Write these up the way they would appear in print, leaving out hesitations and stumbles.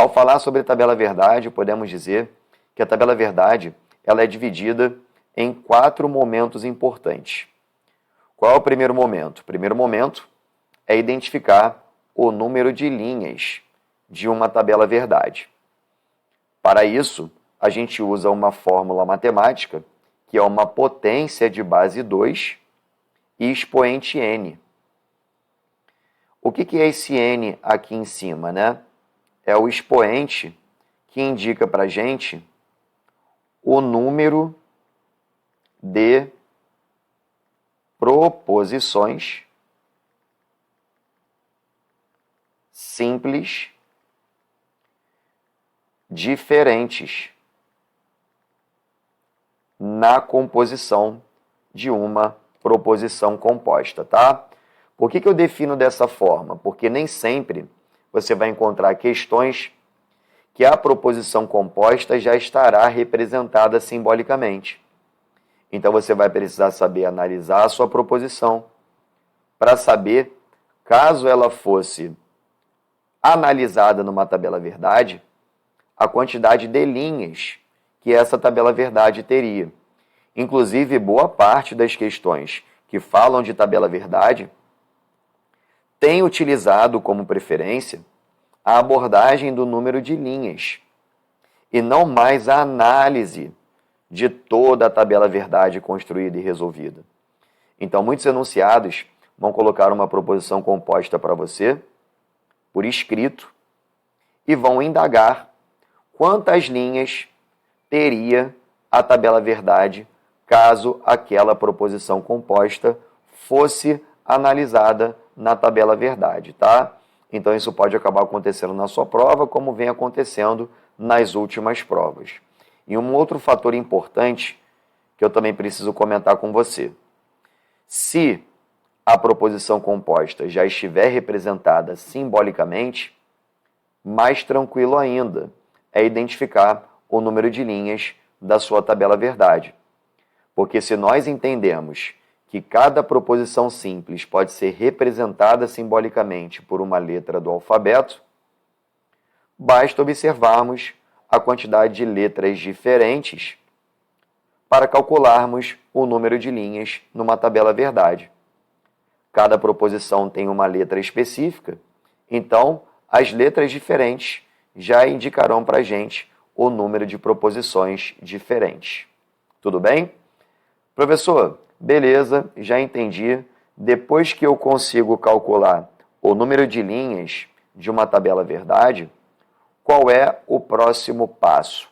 Ao falar sobre tabela verdade, podemos dizer que a tabela verdade ela é dividida em 4 momentos importantes. Qual é o primeiro momento? O primeiro momento é identificar o número de linhas de uma tabela verdade. Para isso, a gente usa uma fórmula matemática, que é uma potência de base 2 e expoente n. O que é esse n aqui em cima, né? É o expoente que indica para a gente o número de proposições simples diferentes na composição de uma proposição composta, tá? Por que eu defino dessa forma? Porque nem sempre você vai encontrar questões que a proposição composta já estará representada simbolicamente. Então você vai precisar saber analisar a sua proposição para saber, caso ela fosse analisada numa tabela verdade, a quantidade de linhas que essa tabela verdade teria. Inclusive, boa parte das questões que falam de tabela verdade tem utilizado como preferência a abordagem do número de linhas e não mais a análise de toda a tabela verdade construída e resolvida. Então, muitos enunciados vão colocar uma proposição composta para você, por escrito, e vão indagar quantas linhas teria a tabela verdade caso aquela proposição composta fosse analisada na tabela verdade, tá? Então isso pode acabar acontecendo na sua prova, como vem acontecendo nas últimas provas. E um outro fator importante que eu também preciso comentar com você. Se a proposição composta já estiver representada simbolicamente, mais tranquilo ainda é identificar o número de linhas da sua tabela verdade. Porque se nós entendemos que cada proposição simples pode ser representada simbolicamente por uma letra do alfabeto, basta observarmos a quantidade de letras diferentes para calcularmos o número de linhas numa tabela verdade. Cada proposição tem uma letra específica, então as letras diferentes já indicarão para a gente o número de proposições diferentes. Tudo bem? Professor, beleza, já entendi. Depois que eu consigo calcular o número de linhas de uma tabela verdade, qual é o próximo passo?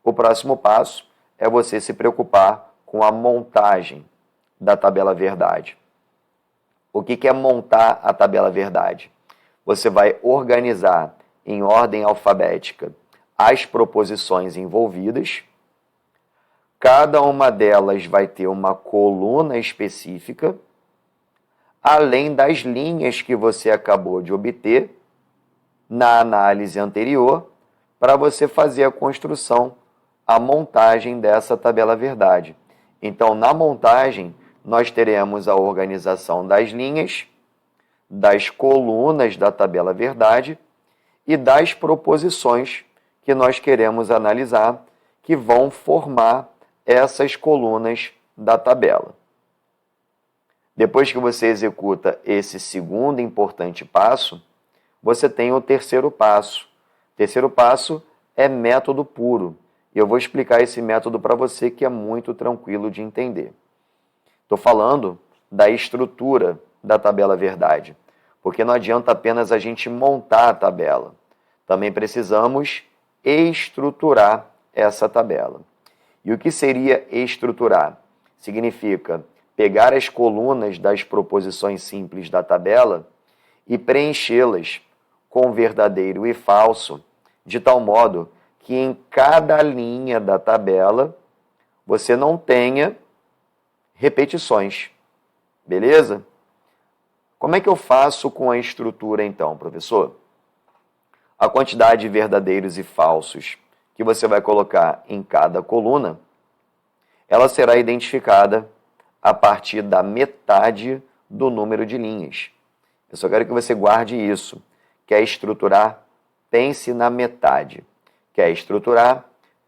O próximo passo é você se preocupar com a montagem da tabela verdade. O que é montar a tabela verdade? Você vai organizar em ordem alfabética as proposições envolvidas. Cada uma delas vai ter uma coluna específica, além das linhas que você acabou de obter na análise anterior, para você fazer a construção, a montagem dessa tabela verdade. Então, na montagem, nós teremos a organização das linhas, das colunas da tabela verdade e das proposições que nós queremos analisar, que vão formar essas colunas da tabela. Depois que você executa esse segundo importante passo, você tem o terceiro passo. O terceiro passo é método puro. E eu vou explicar esse método para você, que é muito tranquilo de entender. Estou falando da estrutura da tabela verdade, porque não adianta apenas a gente montar a tabela. Também precisamos estruturar essa tabela. E o que seria estruturar? Significa pegar as colunas das proposições simples da tabela e preenchê-las com verdadeiro e falso, de tal modo que em cada linha da tabela você não tenha repetições. Beleza? Como é que eu faço com a estrutura então, professor? A quantidade de verdadeiros e falsos que você vai colocar em cada coluna, ela será identificada a partir da metade do número de linhas. Eu só quero que você guarde isso, que é estruturar pense na metade. Quer estruturar?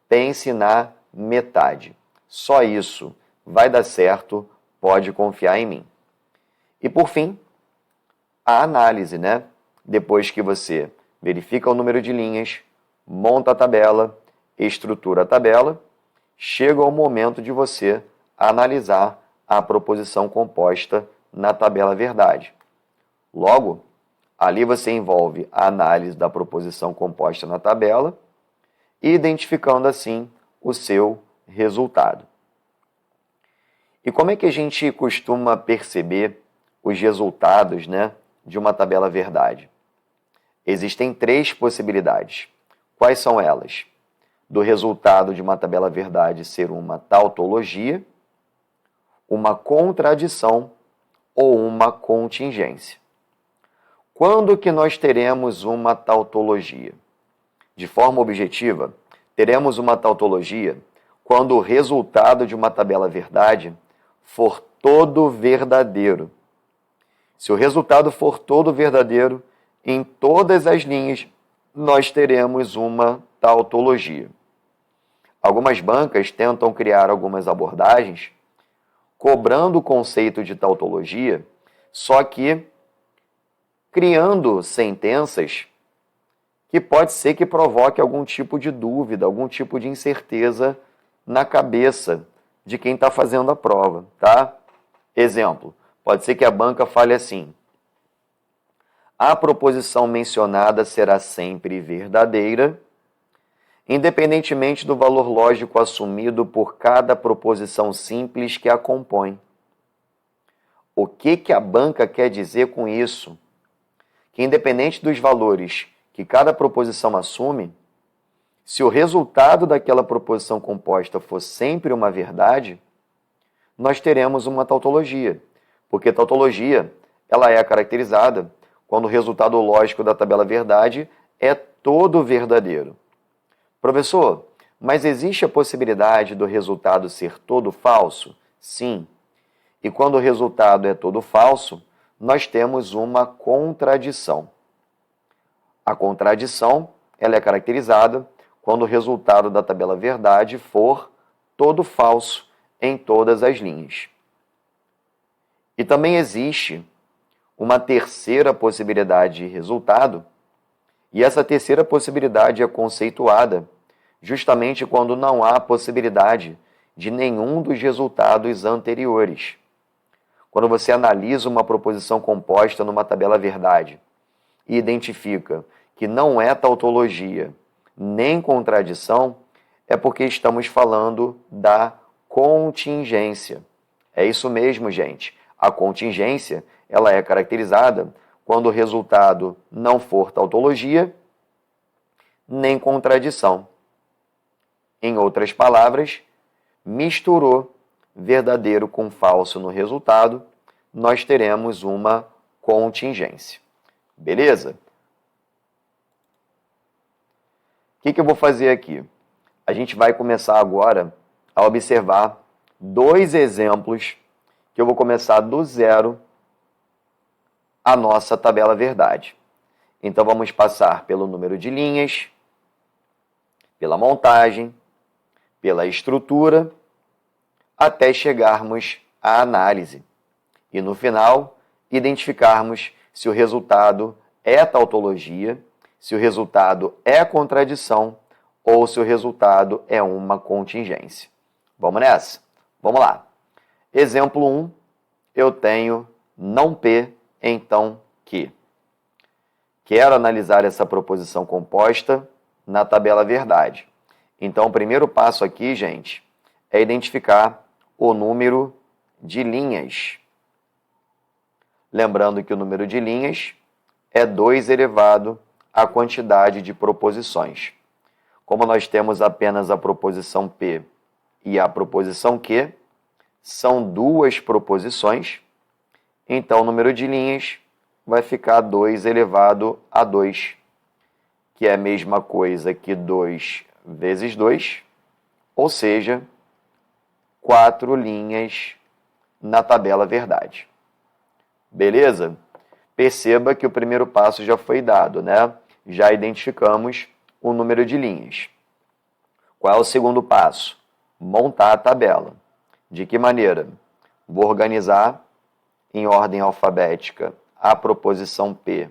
Pense na metade. Só isso vai dar certo, pode confiar em mim. E por fim, a análise, né? Depois que você verifica o número de linhas, monta a tabela, estrutura a tabela, chega o momento de você analisar a proposição composta na tabela verdade. Logo, ali você envolve a análise da proposição composta na tabela, identificando assim o seu resultado. E como é que a gente costuma perceber os resultados, né, de uma tabela verdade? Existem 3 possibilidades. Quais são elas? Do resultado de uma tabela verdade ser uma tautologia, uma contradição ou uma contingência. Quando que nós teremos uma tautologia? De forma objetiva, teremos uma tautologia quando o resultado de uma tabela verdade for todo verdadeiro. Se o resultado for todo verdadeiro, em todas as linhas, nós teremos uma tautologia. Algumas bancas tentam criar algumas abordagens cobrando o conceito de tautologia, só que criando sentenças que pode ser que provoque algum tipo de dúvida, algum tipo de incerteza na cabeça de quem está fazendo a prova, tá? Exemplo, pode ser que a banca fale assim: a proposição mencionada será sempre verdadeira, independentemente do valor lógico assumido por cada proposição simples que a compõe. O que a banca quer dizer com isso? Que independente dos valores que cada proposição assume, se o resultado daquela proposição composta for sempre uma verdade, nós teremos uma tautologia, porque tautologia ela é caracterizada quando o resultado lógico da tabela verdade é todo verdadeiro. Professor, mas existe a possibilidade do resultado ser todo falso? Sim. E quando o resultado é todo falso, nós temos uma contradição. A contradição ela é caracterizada quando o resultado da tabela verdade for todo falso em todas as linhas. E também existe uma terceira possibilidade de resultado, e essa terceira possibilidade é conceituada justamente quando não há possibilidade de nenhum dos resultados anteriores. Quando você analisa uma proposição composta numa tabela verdade e identifica que não é tautologia nem contradição, é porque estamos falando da contingência. É isso mesmo, gente. A contingência ela é caracterizada quando o resultado não for tautologia nem contradição. Em outras palavras, misturou verdadeiro com falso no resultado, nós teremos uma contingência. Beleza? O que eu vou fazer aqui? A gente vai começar agora a observar 2 exemplos que eu vou começar do zero a nossa tabela verdade. Então, vamos passar pelo número de linhas, pela montagem, pela estrutura, até chegarmos à análise. E, no final, identificarmos se o resultado é tautologia, se o resultado é contradição ou se o resultado é uma contingência. Vamos nessa? Vamos lá. Exemplo 1, eu tenho não P, então que. Quero analisar essa proposição composta na tabela verdade. Então, o primeiro passo aqui, gente, é identificar o número de linhas. Lembrando que o número de linhas é 2 elevado à quantidade de proposições. Como nós temos apenas a proposição P e a proposição Q, são 2 proposições, então o número de linhas vai ficar 2 elevado a 2, que é a mesma coisa que 2 vezes 2, ou seja, 4 linhas na tabela verdade. Beleza? Perceba que o primeiro passo já foi dado, né? já identificamos o número de linhas. Qual é o segundo passo? Montar a tabela. De que maneira? Vou organizar em ordem alfabética a proposição P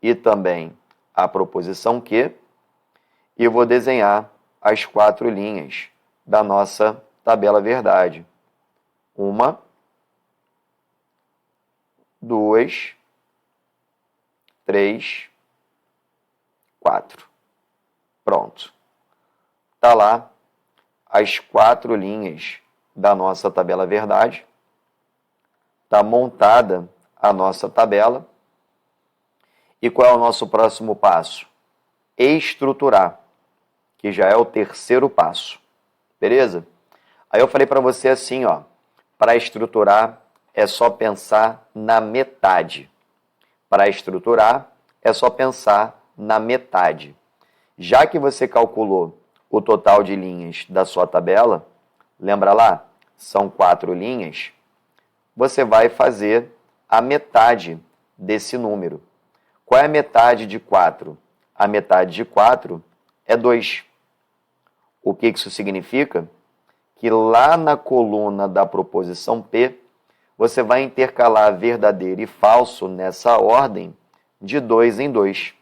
e também a proposição Q e vou desenhar as 4 linhas da nossa tabela verdade. 1, 2, 3, 4. Pronto. Está lá as 4 linhas da nossa tabela verdade. Está montada a nossa tabela. E qual é o nosso próximo passo? Estruturar, que já é o terceiro passo. Beleza? Aí eu falei para você assim, ó, para estruturar é só pensar na metade. Para estruturar é só pensar na metade. Já que você calculou o total de linhas da sua tabela, lembra lá? São 4 linhas. Você vai fazer a metade desse número. Qual é a metade de 4? A metade de 4 é 2. O que isso significa? Que lá na coluna da proposição P, você vai intercalar verdadeiro e falso nessa ordem de 2 em 2.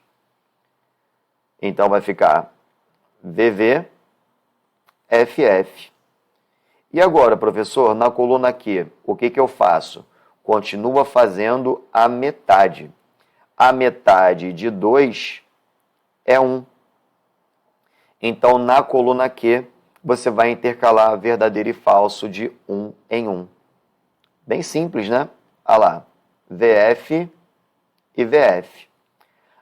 Então vai ficar VV, FF. E agora, professor, na coluna Q, o que eu faço? Continua fazendo a metade. A metade de 2 é 1. Então, na coluna Q, você vai intercalar verdadeiro e falso de 1 em 1. Bem simples, né? Olha lá, VF e VF.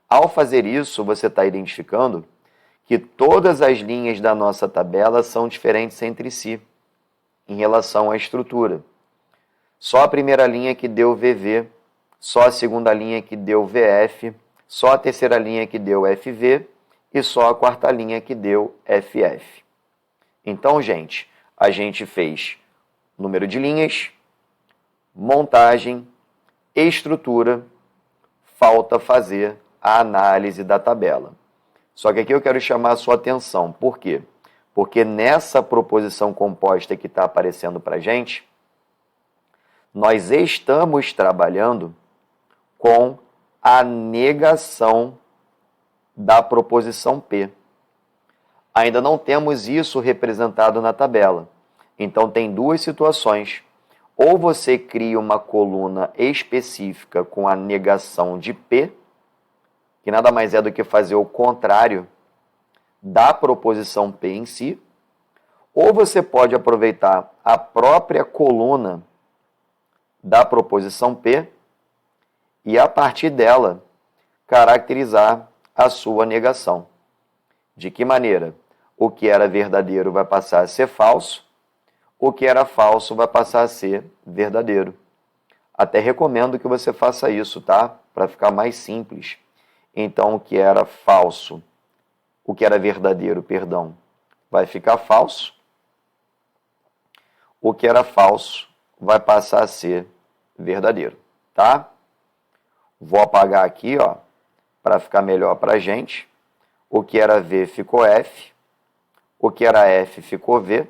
Ao fazer isso, você está identificando que todas as linhas da nossa tabela são diferentes entre si, em relação à estrutura. Só a primeira linha que deu VV, só a segunda linha que deu VF, só a terceira linha que deu FV e só a quarta linha que deu FF. Então, gente, a gente fez número de linhas, montagem, estrutura, falta fazer a análise da tabela. Só que aqui eu quero chamar a sua atenção. Por quê? Porque nessa proposição composta que está aparecendo para a gente, nós estamos trabalhando com a negação da proposição P. Ainda não temos isso representado na tabela. Então, tem 2 situações. Ou você cria uma coluna específica com a negação de P, que nada mais é do que fazer o contrário da proposição P em si, ou você pode aproveitar a própria coluna da proposição P e, a partir dela, caracterizar a sua negação. De que maneira? O que era verdadeiro vai passar a ser falso, o que era falso vai passar a ser verdadeiro. Até recomendo que você faça isso, tá? Para ficar mais simples. Então, o que era falso, o que era verdadeiro, perdão, vai ficar falso. O que era falso vai passar a ser verdadeiro, tá? Vou apagar aqui, ó, para ficar melhor para a gente. O que era V ficou F, o que era F ficou V.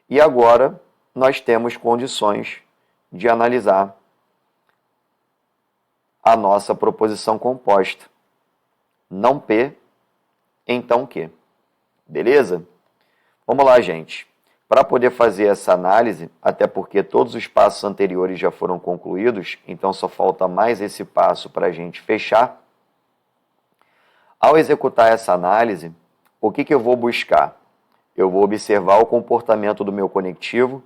E agora nós temos condições de analisar a nossa proposição composta. Não P, então Q. Beleza? Vamos lá, gente. Para poder fazer essa análise, até porque todos os passos anteriores já foram concluídos, então só falta mais esse passo para a gente fechar. Ao executar essa análise, o que eu vou buscar? Eu vou observar o comportamento do meu conectivo.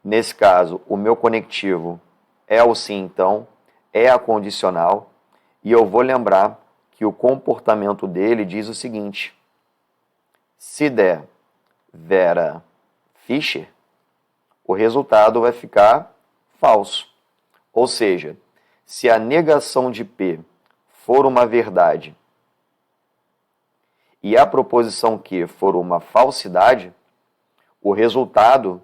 Nesse caso, o meu conectivo é o sim, então, é a condicional, e eu vou lembrar que o comportamento dele diz o seguinte: se der Vera Fischer, o resultado vai ficar falso. Ou seja, se a negação de P for uma verdade e a proposição Q for uma falsidade, o resultado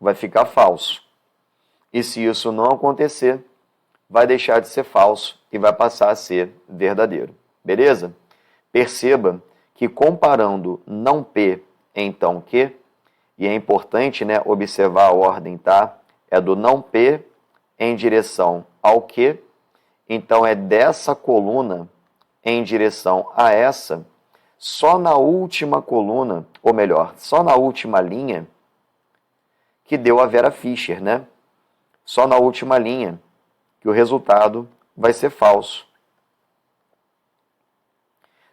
vai ficar falso. E se isso não acontecer, vai deixar de ser falso e vai passar a ser verdadeiro. Beleza? Perceba que comparando não P, então Q, e é importante, né, observar a ordem, tá? É do não P em direção ao Q, então é dessa coluna em direção a essa, só na última coluna, ou melhor, só na última linha, que deu a Vera Fischer, né? Só na última linha que o resultado vai ser falso.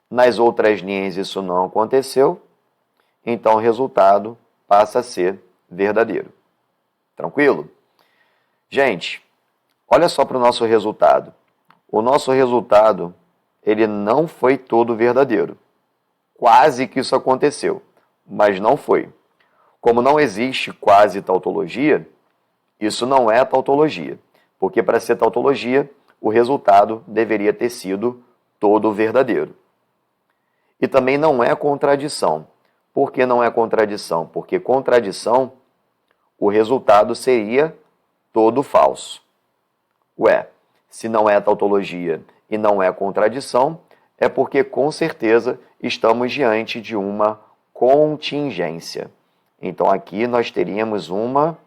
Nas outras linhas isso não aconteceu, então o resultado passa a ser verdadeiro. Tranquilo? Gente, olha só para o nosso resultado. O nosso resultado, ele não foi todo verdadeiro. Quase que isso aconteceu, mas não foi. Como não existe quase tautologia, isso não é tautologia, porque para ser tautologia, o resultado deveria ter sido todo verdadeiro. E também não é contradição. Por que não é contradição? Porque contradição, o resultado seria todo falso. Ué, se não é tautologia e não é contradição, é porque com certeza estamos diante de uma contingência. Então aqui nós teríamos uma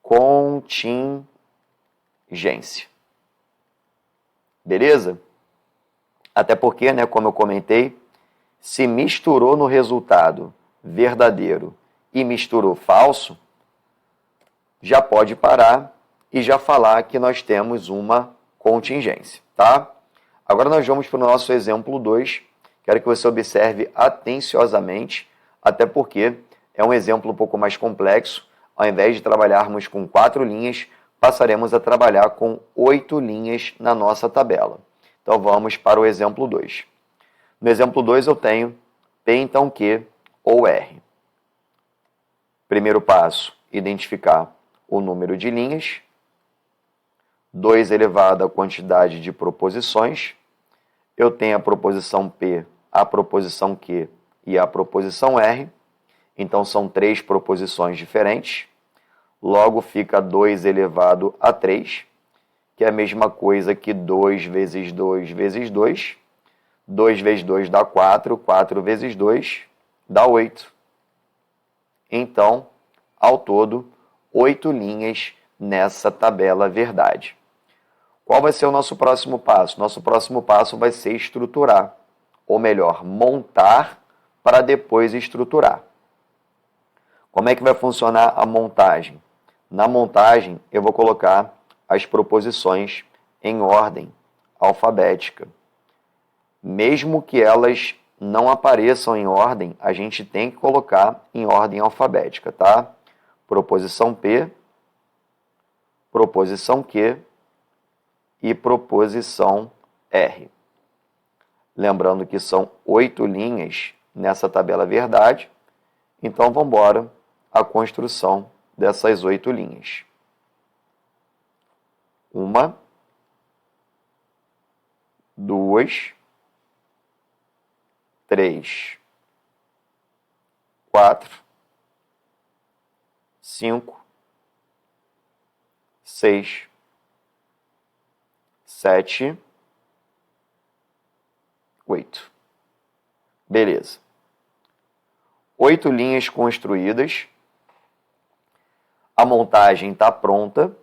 contingência. Beleza? Até porque, né, como eu comentei, se misturou no resultado verdadeiro e misturou falso, já pode parar e já falar que nós temos uma contingência, tá? Agora nós vamos para o nosso exemplo 2. Quero que você observe atenciosamente, até porque é um exemplo um pouco mais complexo. Ao invés de trabalharmos com 4 linhas, passaremos a trabalhar com 8 linhas na nossa tabela. Então vamos para o exemplo 2. No exemplo 2 eu tenho P então Q ou R. Primeiro passo, identificar o número de linhas. 2 elevado à quantidade de proposições. Eu tenho a proposição P, a proposição Q e a proposição R. Então são 3 proposições diferentes. Logo fica 2 elevado a 3, que é a mesma coisa que 2 vezes 2 vezes 2. 2 vezes 2 dá 4, 4 vezes 2 dá 8. Então, ao todo, 8 linhas nessa tabela verdade. Qual vai ser o nosso próximo passo? Nosso próximo passo vai ser estruturar, ou melhor, montar para depois estruturar. Como é que vai funcionar a montagem? Na montagem, eu vou colocar as proposições em ordem alfabética. Mesmo que elas não apareçam em ordem, a gente tem que colocar em ordem alfabética, tá? Proposição P, proposição Q e proposição R. Lembrando que são 8 linhas nessa tabela verdade, então vamos embora à construção dessas 8 linhas. 1, 2, 3, 4, 5, 6, 7, 8. Beleza. 8 linhas construídas. A montagem está pronta.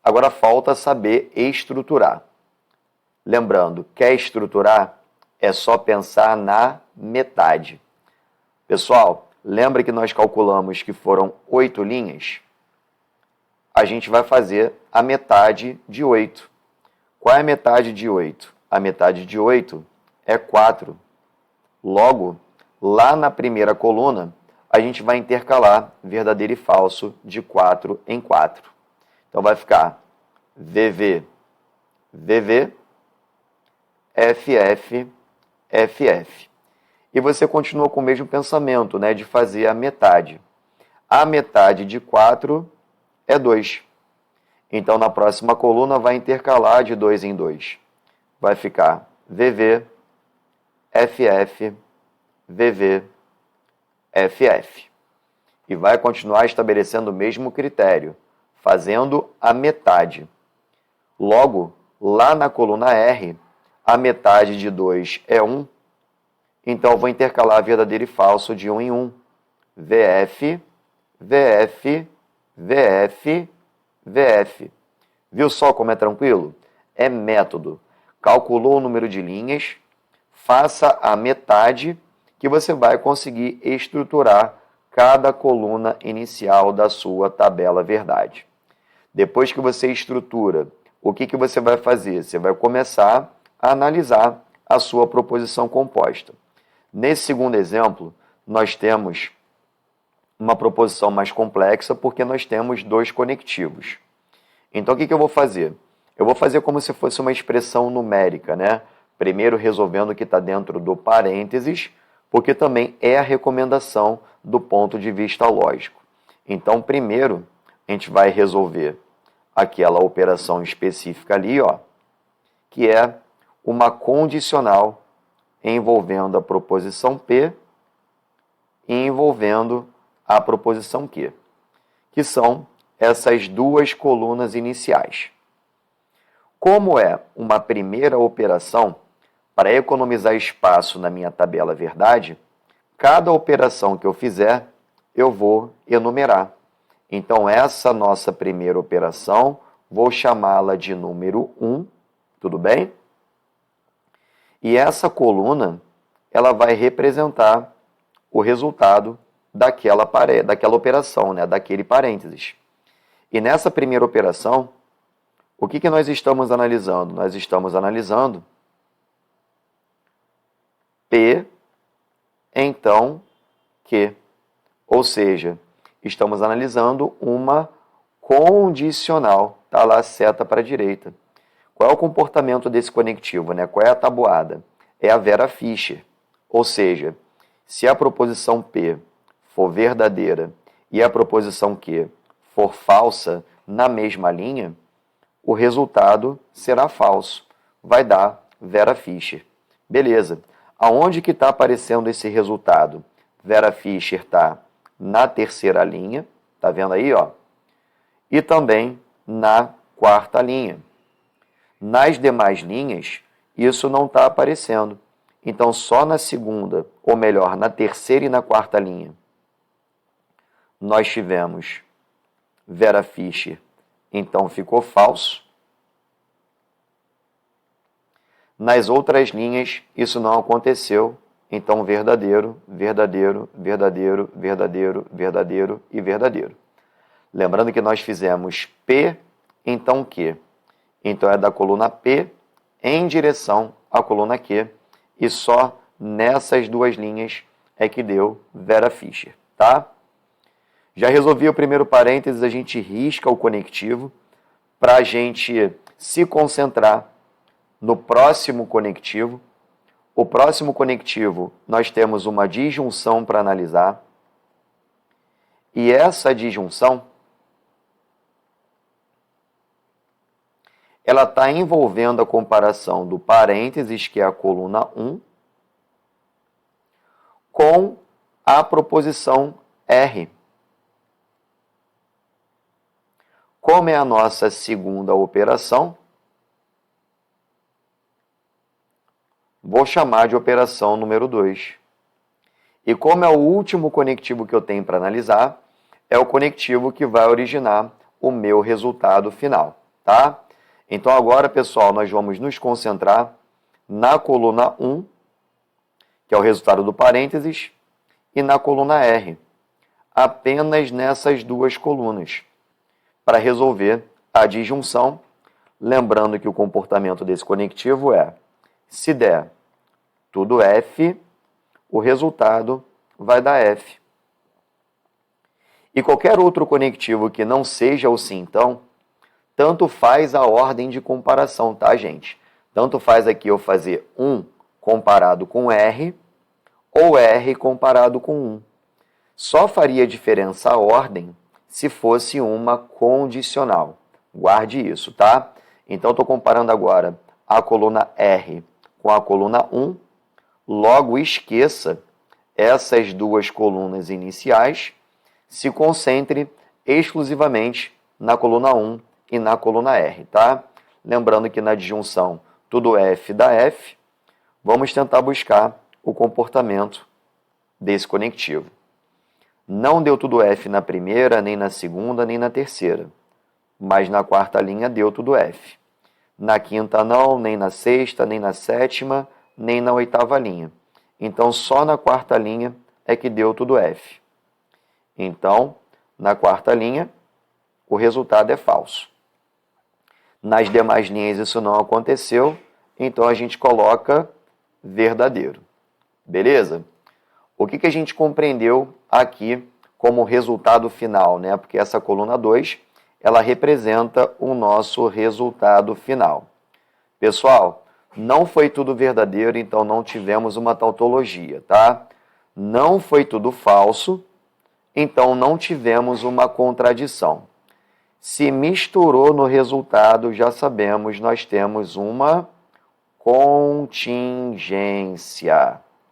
Agora falta saber estruturar. Lembrando, quer estruturar? É só pensar na metade. Pessoal, lembra que nós calculamos que foram 8 linhas? A gente vai fazer a metade de 8. Qual é a metade de 8? A metade de 8 é 4. Logo, lá na primeira coluna, a gente vai intercalar verdadeiro e falso de 4 em 4. Então vai ficar VV, VV, FF, FF. E você continua com o mesmo pensamento, né, de fazer a metade. A metade de 4 é 2. Então, na próxima coluna, vai intercalar de 2 em 2. Vai ficar VV, FF, VV, FF. E vai continuar estabelecendo o mesmo critério, fazendo a metade. Logo, lá na coluna R, a metade de 2 é 1, então eu vou intercalar verdadeiro e falso de 1 em 1. VF, VF, VF, VF. Viu só como é tranquilo? É método. Calculou o número de linhas, faça a metade que você vai conseguir estruturar cada coluna inicial da sua tabela verdade. Depois que você estrutura, o que você vai fazer? Você vai começar a analisar a sua proposição composta. Nesse segundo exemplo, nós temos uma proposição mais complexa porque nós temos 2 conectivos. Então, o que eu vou fazer? Eu vou fazer como se fosse uma expressão numérica, né? Primeiro resolvendo o que está dentro do parênteses, porque também é a recomendação do ponto de vista lógico. Então, primeiro, a gente vai resolver aquela operação específica ali, ó, que é uma condicional envolvendo a proposição P e envolvendo a proposição Q, que são essas 2 colunas iniciais. Como é uma primeira operação, para economizar espaço na minha tabela verdade, cada operação que eu fizer, eu vou enumerar. Então, essa nossa primeira operação, vou chamá-la de número 1, tudo bem? E essa coluna, ela vai representar o resultado daquela operação, né? Daquele parênteses. E nessa primeira operação, o que nós estamos analisando? Nós estamos analisando P, então Q. Ou seja, estamos analisando uma condicional. Está lá a seta para a direita. Qual é o comportamento desse conectivo, né? Qual é a tabuada? É a Vera Fischer. Ou seja, se a proposição P for verdadeira e a proposição Q for falsa na mesma linha, o resultado será falso. Vai dar Vera Fischer. Beleza. Aonde que está aparecendo esse resultado? Vera Fischer está na terceira linha, tá vendo aí, ó? E também na quarta linha. Nas demais linhas, isso não está aparecendo. Então, só na segunda, ou melhor, na terceira e na quarta linha, nós tivemos Vera Fischer, então ficou falso. Nas outras linhas, isso não aconteceu, então verdadeiro, verdadeiro, verdadeiro, verdadeiro, verdadeiro e verdadeiro. Lembrando que nós fizemos P, então Q. Então é da coluna P em direção à coluna Q, e só nessas 2 linhas é que deu Vera Fischer, tá? Já resolvi o primeiro parênteses, a gente risca o conectivo para a gente se concentrar no próximo conectivo. O próximo conectivo, nós temos uma disjunção para analisar. E essa disjunção, ela está envolvendo a comparação do parênteses, que é a coluna 1, com a proposição R. Como é a nossa segunda operação, vou chamar de operação número 2. E como é o último conectivo que eu tenho para analisar, é o conectivo que vai originar o meu resultado final, tá? Então agora, pessoal, nós vamos nos concentrar na coluna 1, que é o resultado do parênteses, e na coluna R, apenas nessas 2 colunas, para resolver a disjunção, lembrando que o comportamento desse conectivo é: se der tudo F, o resultado vai dar F. E qualquer outro conectivo que não seja o sim, então, tanto faz a ordem de comparação, tá, gente? Tanto faz aqui eu fazer 1 comparado com R, ou R comparado com 1. Só faria diferença a ordem se fosse uma condicional. Guarde isso, tá? Então, estou comparando agora a coluna R com a coluna 1. Logo, esqueça essas 2 colunas iniciais. Se concentre exclusivamente na coluna 1 e na coluna R, tá? Lembrando que na disjunção tudo F dá F, vamos tentar buscar o comportamento desse conectivo. Não deu tudo F na primeira, nem na segunda, nem na terceira, mas na quarta linha deu tudo F. Na quinta não, nem na sexta, nem na sétima, nem na oitava linha. Então, só na quarta linha é que deu tudo F. Então, na quarta linha, o resultado é falso. Nas demais linhas isso não aconteceu, então a gente coloca verdadeiro. Beleza? O que a gente compreendeu aqui como resultado final, né? Porque essa coluna 2, ela representa o nosso resultado final. Pessoal, não foi tudo verdadeiro, então não tivemos uma tautologia, tá? Não foi tudo falso, então não tivemos uma contradição. Se misturou no resultado, já sabemos, nós temos uma contingência.